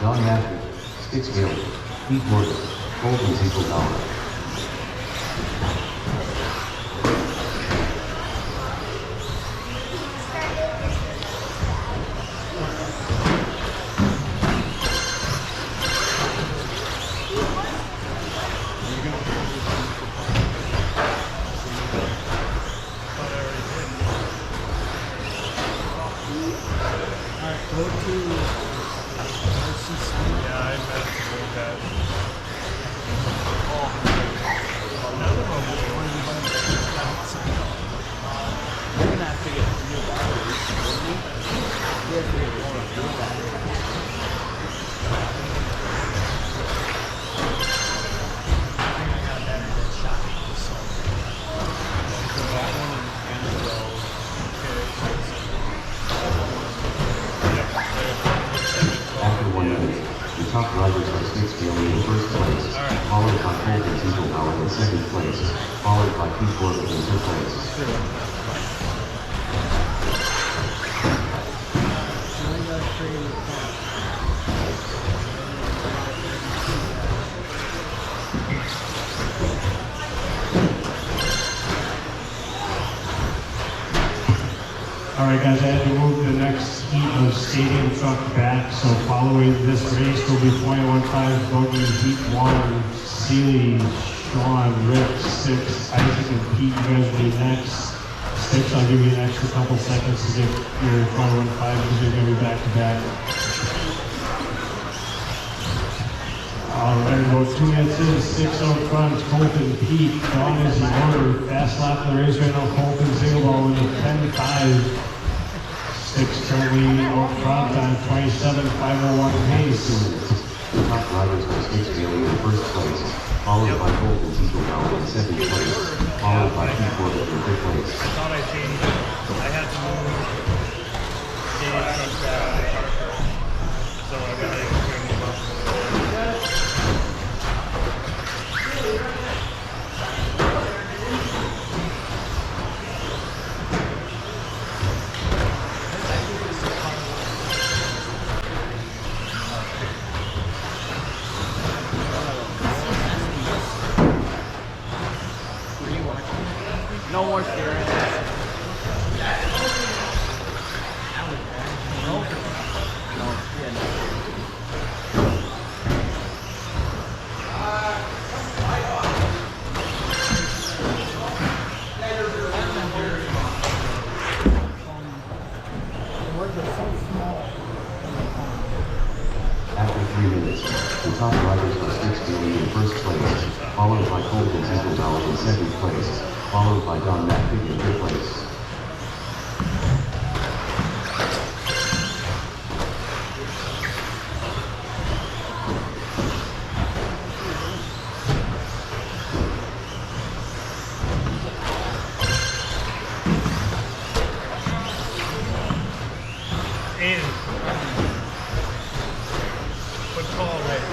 Don Matthew, Sticks Haley, Pete Morgan, Colton Ziegler Dollar. Go to RCC. Yeah, I meant to do that. Another one was going to You're gonna have to get new batteries, wouldn't you? You have to get new batteries. After 1 minute, the top drivers are Sticks Haley in first place, followed by Colton Ziegler Dollar in second place, followed by Pete Morgan in third place. Alright guys, I had to move the next heat of Stadium Truck back, so following this race will be 21.5 Bogey Heat 1, Seeley, Sean, Rick, 6, Isaac and Pete, you guys will be next. 6, I'll give you an extra couple seconds to get your 21.5 because you're going to be back to back. Alright, about 2 minutes in, 6 out front, Colton, Pete, Don is in order. Fast lap of the race right now, Colton Zingleball with a 10.5. 6 currently out front on 27.501 pace. The top drivers are Sticks Haley in first place, followed by Colton Ziegler Dollar in second place, followed by Pete Morgan in third place. I thought I changed it. I had to move Dave truck back. So I got to move up. No more steering. After 3 minutes, the top drivers are Sticks Haley in first place, followed by Colton Ziegler Dollar in second place, followed by Don Matthew in third place. And put call ready.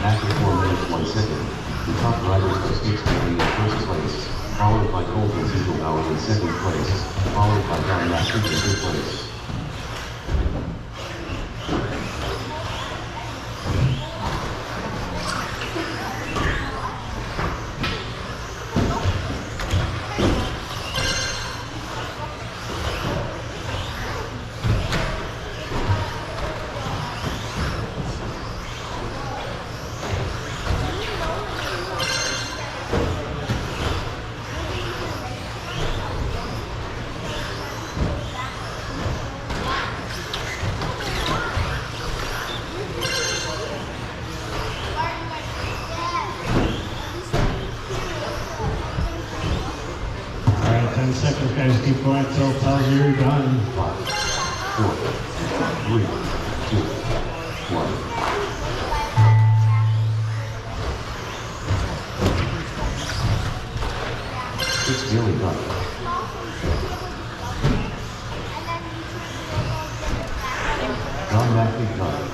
After 4 minutes 1 second, the top drivers are Sticks Haley in first place, followed by Colton Ziegler Dollar in second place, followed by Don Matthew in third place. Alright, 10 seconds guys, keep going until it tells you you're done. 5, 4, 3, 2, 1. John Matthew done.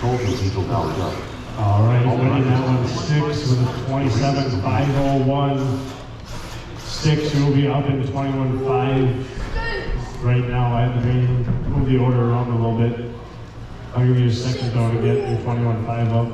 Colton's Eagle Bauer done. All right, winning that one 6 with a 27.501. 6 will be up in 21.5 right now. I have to move the order around a little bit. I'll give you a second though to get your 21.5 up.